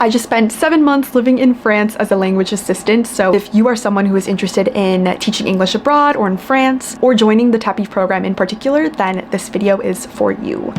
I just spent 7 months living in France as a language assistant, so if you are someone who is interested in teaching English abroad or in France, or joining the Tapif program in particular, then this video is for you.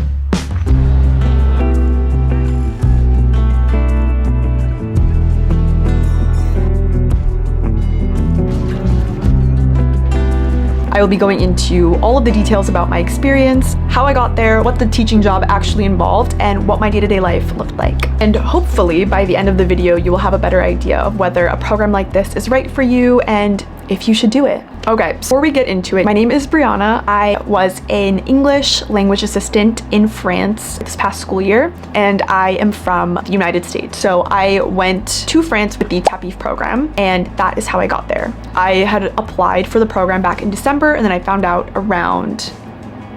I will be going into all of the details about my experience, how I got there, what the teaching job actually involved, and what my day-to-day life looked like. And hopefully by the end of the video, you will have a better idea of whether a program like this is right for you and if you should do it. Okay, so before we get into it, my name is Brianna. I was an English language assistant in France this past school year, and I am from the United States. So I went to France with the Tapif program, and that is how I got there. I had applied for the program back in December, and then I found out around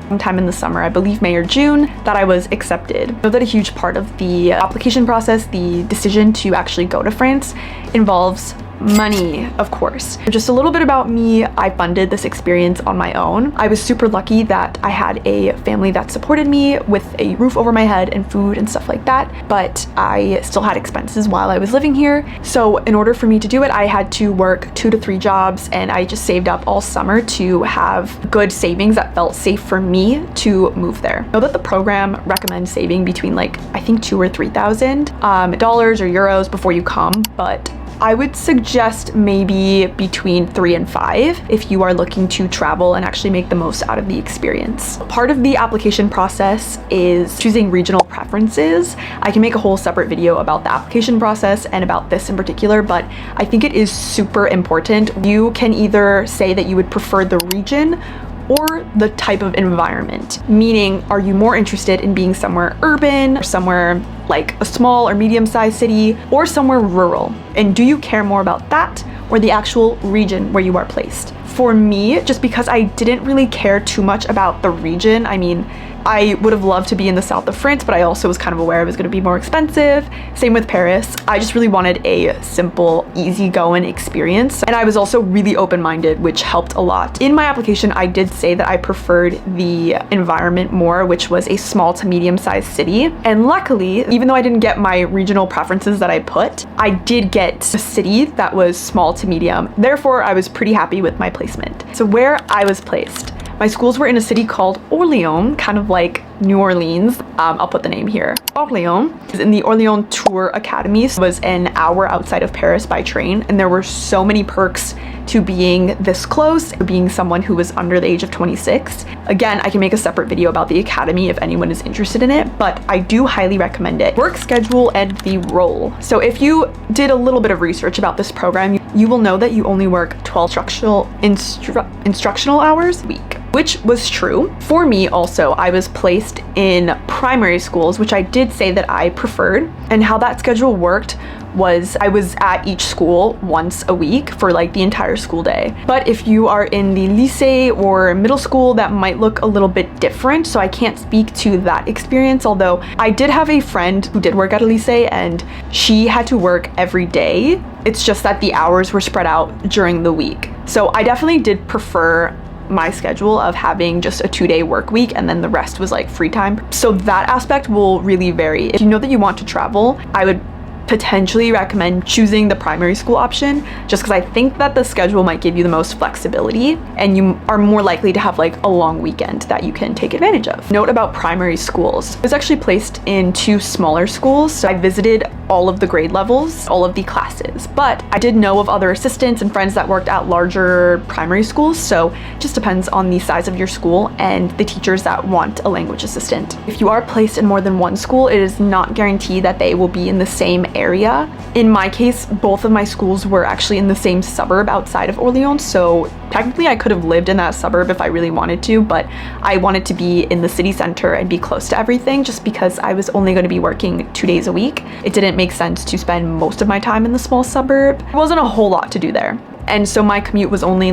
sometime in the summer, I believe May or June, that I was accepted. I know that a huge part of the application process, the decision to actually go to France, involves money, of course. Just a little bit about me, I funded this experience on my own. I was super lucky that I had a family that supported me with a roof over my head and food and stuff like that, but I still had expenses while I was living here. So in order for me to do it, I had to work 2 to 3 jobs, and I just saved up all summer to have good savings that felt safe for me to move there. I know that the program recommends saving between I think $2,000 or $3,000 dollars or euros before you come, but I would suggest maybe between 3 and 5 if you are looking to travel and actually make the most out of the experience. Part of the application process is choosing regional preferences. I can make a whole separate video about the application process and about this in particular, but I think it is super important. You can either say that you would prefer the region or the type of environment, meaning are you more interested in being somewhere urban or somewhere like a small or medium-sized city or somewhere rural? And do you care more about that or the actual region where you are placed? For me, just because I didn't really care too much about the region, I mean, I would have loved to be in the south of France, but I also was kind of aware it was going to be more expensive. Same with Paris. I just really wanted a simple, easygoing experience. And I was also really open-minded, which helped a lot. In my application, I did say that I preferred the environment more, which was a small to medium-sized city. And luckily, even though I didn't get my regional preferences that I put, I did get a city that was small to medium. Therefore, I was pretty happy with my placement. So where I was placed, my schools were in a city called Orléans, kind of like New Orleans. I'll put the name here. Orléans is in the Orléans Tour Academy. So it was an hour outside of Paris by train, and there were so many perks to being this close, being someone who was under the age of 26. Again, I can make a separate video about the academy if anyone is interested in it, but I do highly recommend it. Work schedule and the role. So if you did a little bit of research about this program, you will know that you only work 12 instructional hours a week, which was true. For me also, I was placed in primary schools, which I did say that I preferred, and how that schedule worked was I was at each school once a week for the entire school day. But if you are in the lycée or middle school, that might look a little bit different, so I can't speak to that experience, although I did have a friend who did work at a lycée and she had to work every day. It's just that the hours were spread out during the week. So I definitely did prefer my schedule of having just a 2-day work week and then the rest was free time. So that aspect will really vary. If you know that you want to travel, I would potentially recommend choosing the primary school option, just because I think that the schedule might give you the most flexibility and you are more likely to have a long weekend that you can take advantage of. Note about primary schools. I was actually placed in 2 smaller schools, so I visited all of the grade levels, all of the classes, but I did know of other assistants and friends that worked at larger primary schools, so it just depends on the size of your school and the teachers that want a language assistant. If you are placed in more than one school, it is not guaranteed that they will be in the same area. In my case, both of my schools were actually in the same suburb outside of Orléans, so technically I could have lived in that suburb if I really wanted to, but I wanted to be in the city center and be close to everything just because I was only going to be working 2 days a week. It didn't make sense to spend most of my time in the small suburb. There wasn't a whole lot to do there. And so my commute was only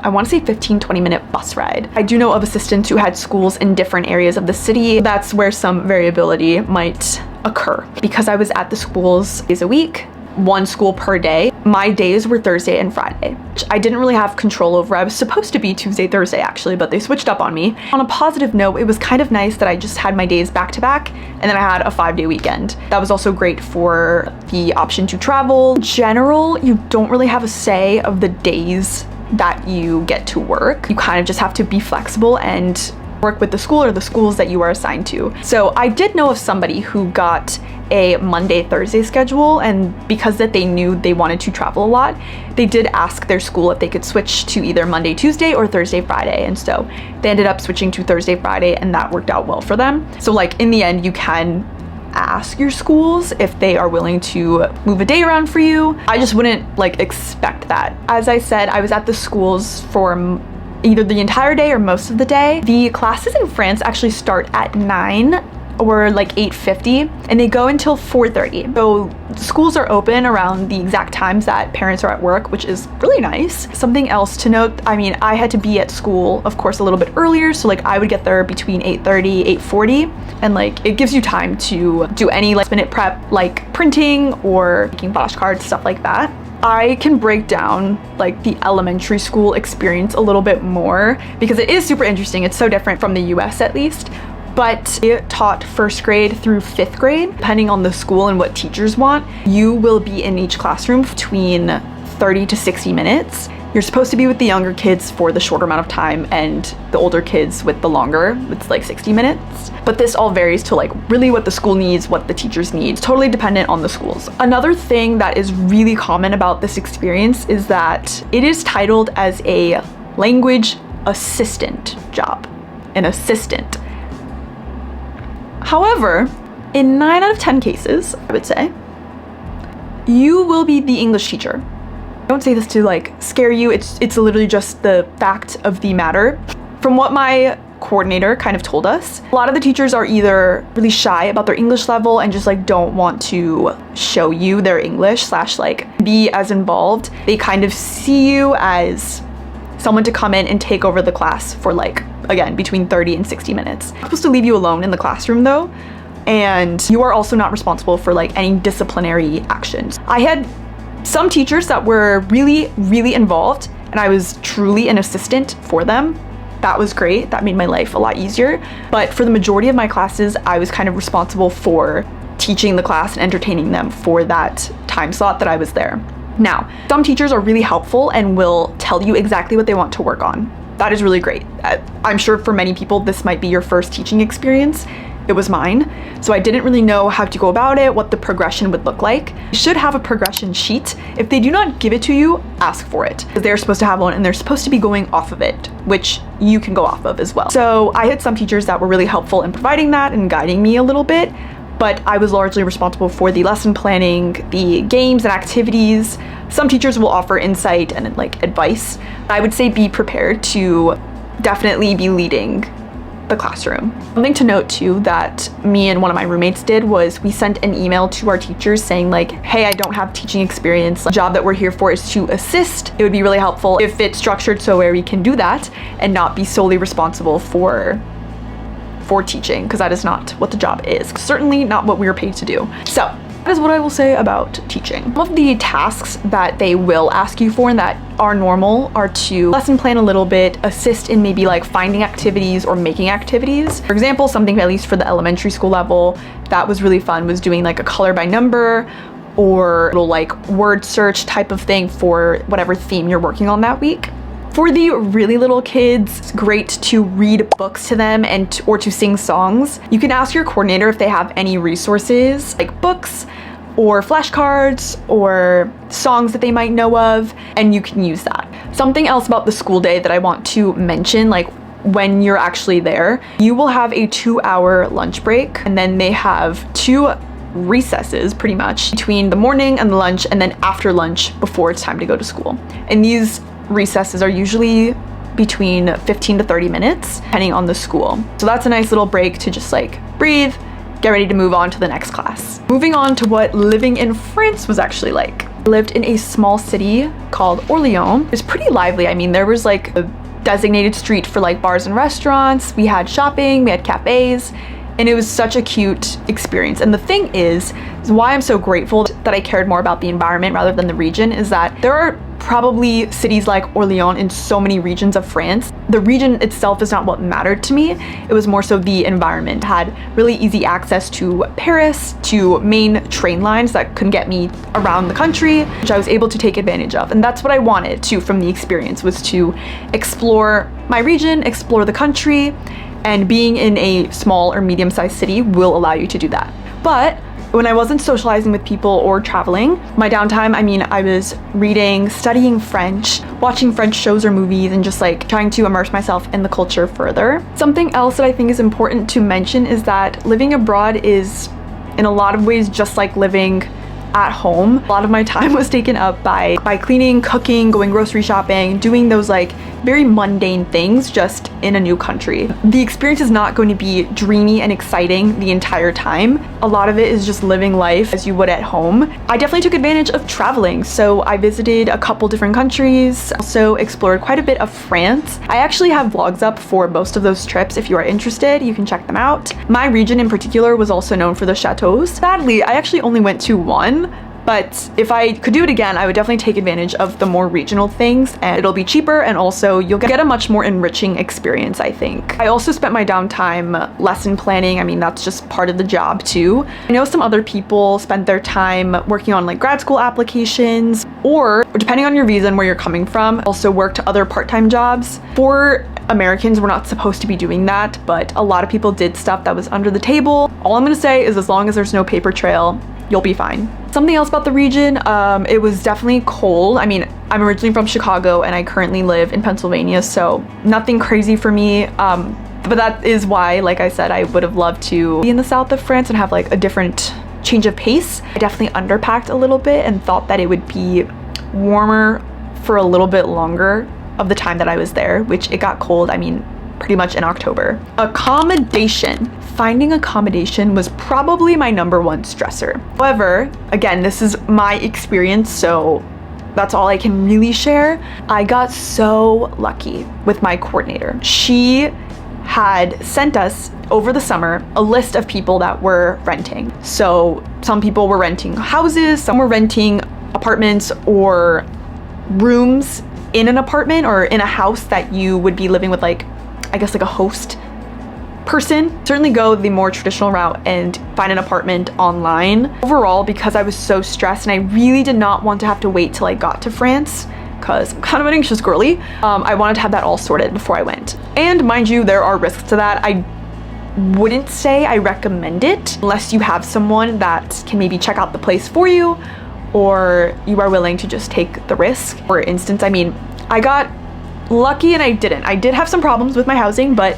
I want to say 15-20 minute bus ride. I do know of assistants who had schools in different areas of the city. That's where some variability might occur. Because I was at the schools days a week, one school per day. My days were Thursday and Friday, which I didn't really have control over. I was supposed to be Tuesday, Thursday actually, but they switched up on me. On a positive note, it was kind of nice that I just had my days back to back, and then I had a 5-day weekend. That was also great for the option to travel. In general, you don't really have a say of the days that you get to work. You kind of just have to be flexible and work with the school or the schools that you are assigned to. So I did know of somebody who got a Monday, Thursday schedule, and because that they knew they wanted to travel a lot, they did ask their school if they could switch to either Monday, Tuesday or Thursday, Friday. And so they ended up switching to Thursday, Friday, and that worked out well for them. So like in the end, you can ask your schools if they are willing to move a day around for you. I just wouldn't like expect that. As I said, I was at the schools for either the entire day or most of the day. The classes in France actually start at 9 or like 8:50 and they go until 4:30. So schools are open around the exact times that parents are at work, which is really nice. Something else to note, I mean, I had to be at school, of course, a little bit earlier. So like I would get there between 8:30, 8:40, and like it gives you time to do any last minute prep like printing or making flashcards, stuff like that. I can break down like the elementary school experience a little bit more because it is super interesting. It's so different from the US at least. But it taught 1st grade through 5th grade, depending on the school and what teachers want. You will be in each classroom between 30 to 60 minutes. You're supposed to be with the younger kids for the shorter amount of time and the older kids with the longer, it's like 60 minutes. But this all varies to like really what the school needs, what the teachers need. It's totally dependent on the schools. Another thing that is really common about this experience is that it is titled as a language assistant job, an assistant. However, in 9 out of 10 cases, I would say, you will be the English teacher. I don't say this to like scare you, it's literally just the fact of the matter. From what my coordinator kind of told us, a lot of the teachers are either really shy about their English level and just like don't want to show you their English / like be as involved. They kind of see you as someone to come in and take over the class for like, again, between 30 and 60 minutes. I'm supposed to leave you alone in the classroom though, and you are also not responsible for like any disciplinary actions. I had some teachers that were really, really involved and I was truly an assistant for them. That was great. That made my life a lot easier. But for the majority of my classes, I was kind of responsible for teaching the class and entertaining them for that time slot that I was there. Now, some teachers are really helpful and will tell you exactly what they want to work on. That is really great. I'm sure for many people, this might be your first teaching experience. It was mine. So I didn't really know how to go about it, what the progression would look like. You should have a progression sheet. If they do not give it to you, ask for it. They're supposed to have one and they're supposed to be going off of it, which you can go off of as well. So I had some teachers that were really helpful in providing that and guiding me a little bit, but I was largely responsible for the lesson planning, the games and activities. Some teachers will offer insight and like advice. I would say be prepared to definitely be leading the classroom. Something to note too that me and one of my roommates did was we sent an email to our teachers saying like, hey, I don't have teaching experience. The job that we're here for is to assist. It would be really helpful if it's structured so where we can do that and not be solely responsible for teaching, because that is not what the job is. Certainly not what we were paid to do. So that is what I will say about teaching. Some of the tasks that they will ask you for and that are normal are to lesson plan a little bit, assist in maybe like finding activities or making activities. For example, something at least for the elementary school level that was really fun was doing like a color by number or a little like word search type of thing for whatever theme you're working on that week. For the really little kids, it's great to read books to them or to sing songs. You can ask your coordinator if they have any resources like books or flashcards or songs that they might know of, and you can use that. Something else about the school day that I want to mention, like when you're actually there, you will have a 2-hour lunch break, and then they have 2 recesses pretty much between the morning and the lunch, and then after lunch before it's time to go to school. And these recesses are usually between 15 to 30 minutes, depending on the school. So that's a nice little break to just like breathe, get ready to move on to the next class. Moving on to what living in France was actually like. I lived in a small city called Orleans. It was pretty lively. I mean, there was like a designated street for like bars and restaurants. We had shopping, we had cafes. And it was such a cute experience. And the thing is why I'm so grateful that I cared more about the environment rather than the region is that there are probably cities like Orleans in so many regions of France. The region itself is not what mattered to me. It was more so the environment. I had really easy access to Paris, to main train lines that could get me around the country, which I was able to take advantage of. And that's what I wanted to from the experience, was to explore my region, explore the country, and being in a small or medium-sized city will allow you to do that. But when I wasn't socializing with people or traveling, my downtime, I mean, I was reading, studying French, watching French shows or movies, and just like trying to immerse myself in the culture further. Something else that I think is important to mention is that living abroad is in a lot of ways just like living at home. A lot of my time was taken up by cleaning, cooking, going grocery shopping, doing those like very mundane things just in a new country. The experience is not going to be dreamy and exciting the entire time. A lot of it is just living life as you would at home. I definitely took advantage of traveling, so I visited a couple different countries, also explored quite a bit of France. I actually have vlogs up for most of those trips. If you are interested, you can check them out. My region in particular was also known for the chateaus. Sadly, I actually only went to one, but if I could do it again, I would definitely take advantage of the more regional things, and it'll be cheaper, and also you'll get a much more enriching experience, I think. I also spent my downtime lesson planning. I mean, that's just part of the job too. I know some other people spent their time working on like grad school applications, or depending on your visa and where you're coming from, also worked other part-time jobs. For Americans, we're not supposed to be doing that, but a lot of people did stuff that was under the table. All I'm gonna say is as long as there's no paper trail, you'll be fine. Something else about the region, it was definitely cold. I mean, I'm originally from Chicago and I currently live in Pennsylvania, so nothing crazy for me. But that is why, like I said, I would have loved to be in the south of France and have like a different change of pace. I definitely underpacked a little bit and thought that it would be warmer for a little bit longer of the time that I was there, which it got cold, I mean, pretty much in October. Accommodation. Finding accommodation was probably my #1 stressor. However, again, this is my experience, so that's all I can really share. I got so lucky with my coordinator. She had sent us over the summer a list of people that were renting. So some people were renting houses, some were renting apartments or rooms in an apartment or in a house that you would be living with, like, I guess like a host person. Certainly go the more traditional route and find an apartment online. Overall, because I was so stressed and I really did not want to have to wait till I got to France, because I'm kind of an anxious girly, I wanted to have that all sorted before I went. And mind you, there are risks to that. I wouldn't say I recommend it unless you have someone that can maybe check out the place for you, or you are willing to just take the risk. For instance, I mean, I got lucky and I didn't. I did have some problems with my housing, but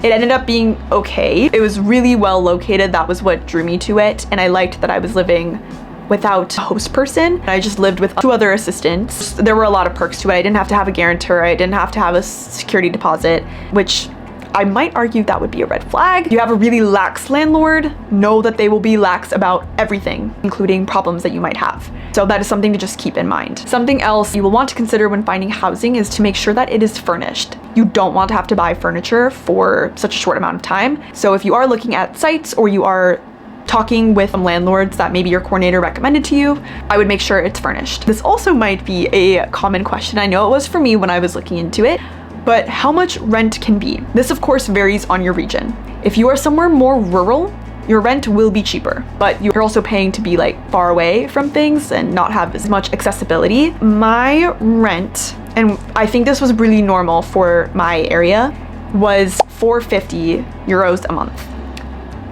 it ended up being okay. It was really well located. That was what drew me to it. And I liked that I was living without a host person. I just lived with 2 other assistants. There were a lot of perks to it. I didn't have to have a guarantor. I didn't have to have a security deposit, which I might argue that would be a red flag. If you have a really lax landlord, know that they will be lax about everything, including problems that you might have. So that is something to just keep in mind. Something else you will want to consider when finding housing is to make sure that it is furnished. You don't want to have to buy furniture for such a short amount of time. So if you are looking at sites or you are talking with landlords that maybe your coordinator recommended to you, I would make sure it's furnished. This also might be a common question. I know it was for me when I was looking into it. But how much rent can be? This of course varies on your region. If you are somewhere more rural, your rent will be cheaper, but you're also paying to be like far away from things and not have as much accessibility. My rent, and I think this was really normal for my area, was 450 euros a month.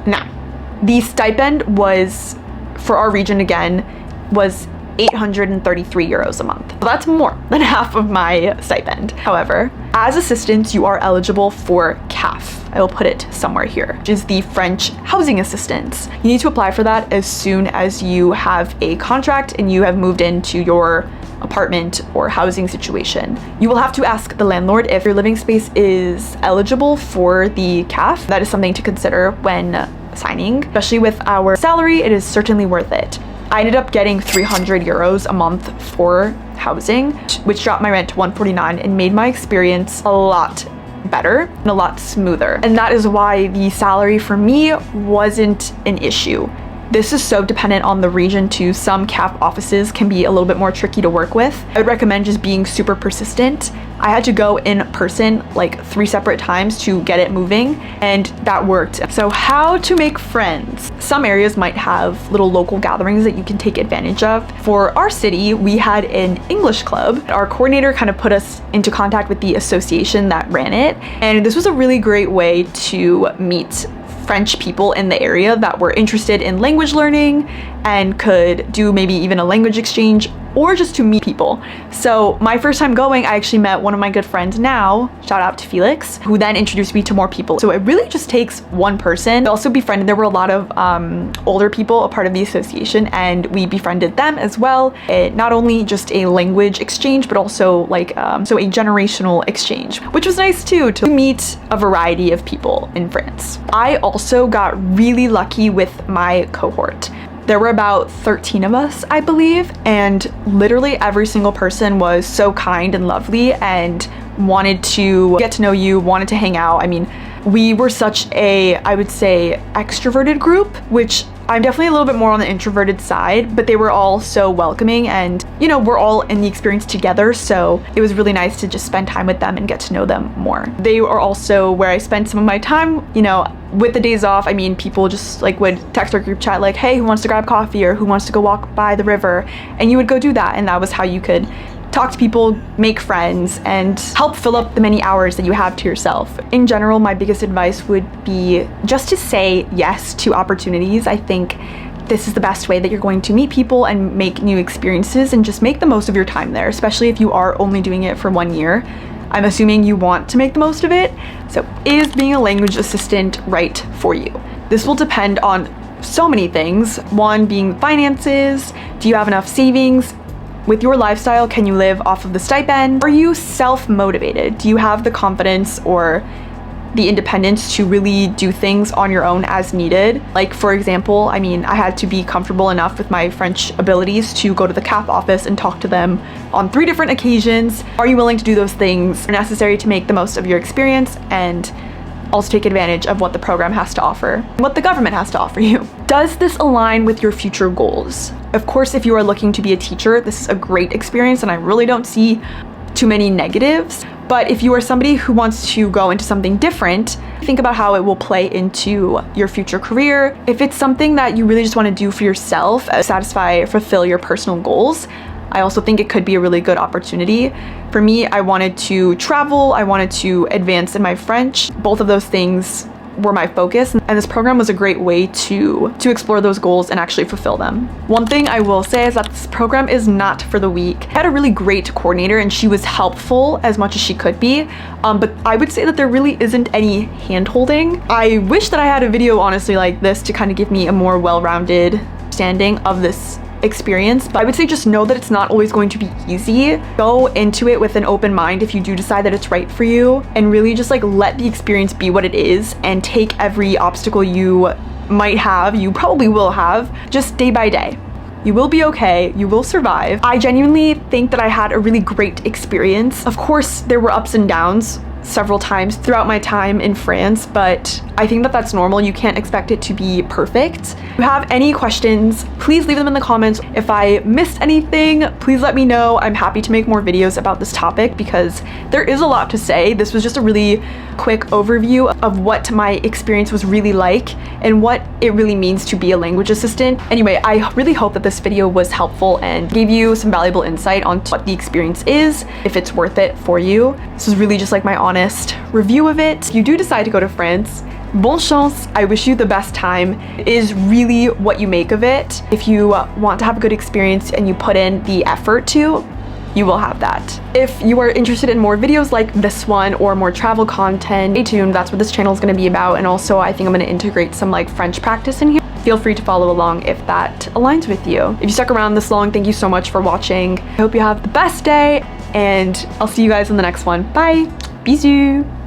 Now, the stipend was, for our region again, was 833 euros a month. So that's more than half of my stipend. However, as assistants, you are eligible for CAF. I will put it somewhere here, which is the French housing assistance. You need to apply for that as soon as you have a contract and you have moved into your apartment or housing situation. You will have to ask the landlord if your living space is eligible for the CAF. That is something to consider when signing. Especially with our salary, it is certainly worth it. I ended up getting 300 euros a month for housing, which dropped my rent to 149 and made my experience a lot better and a lot smoother. And that is why the salary for me wasn't an issue. This is so dependent on the region too. Some CAP offices can be a little bit more tricky to work with. I would recommend just being super persistent. I had to go in person like 3 separate times to get it moving, and that worked. So how to make friends? Some areas might have little local gatherings that you can take advantage of. For our city, we had an English club. Our coordinator kind of put us into contact with the association that ran it, and this was a really great way to meet French people in the area that were interested in language learning and could do maybe even a language exchange or just to meet people. So my first time going, I actually met one of my good friends now, shout out to Felix, who then introduced me to more people. So it really just takes one person. I also befriended, there were a lot of older people a part of the association, and we befriended them as well. Not only just a language exchange, but also like, so a generational exchange, which was nice too, to meet a variety of people in France. I also got really lucky with my cohort. There were about 13 of us, I believe, and literally every single person was so kind and lovely and wanted to get to know you, wanted to hang out. I mean, we were such a, I would say, extroverted group, which I'm definitely a little bit more on the introverted side, but they were all so welcoming, and you know, we're all in the experience together, so it was really nice to just spend time with them and get to know them more. They are also where I spent some of my time, you know, with the days off. I mean, people just like would text our group chat like, hey, who wants to grab coffee, or who wants to go walk by the river, and you would go do that, and that was how you could talk to people, make friends, and help fill up the many hours that you have to yourself. In general, my biggest advice would be just to say yes to opportunities. I think this is the best way that you're going to meet people and make new experiences, and just make the most of your time there, especially if you are only doing it for 1 year. I'm assuming you want to make the most of it. So is being a language assistant right for you? This will depend on so many things. One being finances. Do you have enough savings? With your lifestyle, can you live off of the stipend? Are you self-motivated? Do you have the confidence or the independence to really do things on your own as needed? Like, for example, I mean, I had to be comfortable enough with my French abilities to go to the CAP office and talk to them on 3 different occasions. Are you willing to do those things necessary to make the most of your experience and also take advantage of what the program has to offer, what the government has to offer you? Does this align with your future goals? Of course, if you are looking to be a teacher, this is a great experience, and I really don't see too many negatives. But if you are somebody who wants to go into something different, think about how it will play into your future career. If it's something that you really just want to do for yourself, satisfy, fulfill your personal goals, I also think it could be a really good opportunity. For me, I wanted to travel, I wanted to advance in my French. Both of those things were my focus, and this program was a great way to explore those goals and actually fulfill them. One thing I will say is that this program is not for the weak. I had a really great coordinator, and she was helpful as much as she could be, but I would say that there really isn't any hand-holding. I wish that I had a video honestly like this to kind of give me a more well-rounded understanding of this experience, but I would say just know that it's not always going to be easy. Go into it with an open mind if you do decide that it's right for you, and really just like let the experience be what it is, and take every obstacle you might have, you probably will have, just day by day. You will be okay, you will survive. I genuinely think that I had a really great experience. Of course, there were ups and downs several times throughout my time in France, but I think that that's normal. You can't expect it to be perfect. If you have any questions, please leave them in the comments. If I missed anything, please let me know. I'm happy to make more videos about this topic because there is a lot to say. This was just a really quick overview of what my experience was really like and what it really means to be a language assistant. Anyway, I really hope that this video was helpful and gave you some valuable insight on what the experience is, if it's worth it for you. This was really just like my honest review of it. If you do decide to go to France, bon chance. I wish you the best time. It is really what you make of it. If you want to have a good experience and you put in the effort to, you will have that. If you are interested in more videos like this one or more travel content, stay tuned. That's what this channel is going to be about. And also I think I'm going to integrate some like French practice in here. Feel free to follow along if that aligns with you. If you stuck around this long, thank you so much for watching. I hope you have the best day, and I'll see you guys in the next one. Bye. Bisous.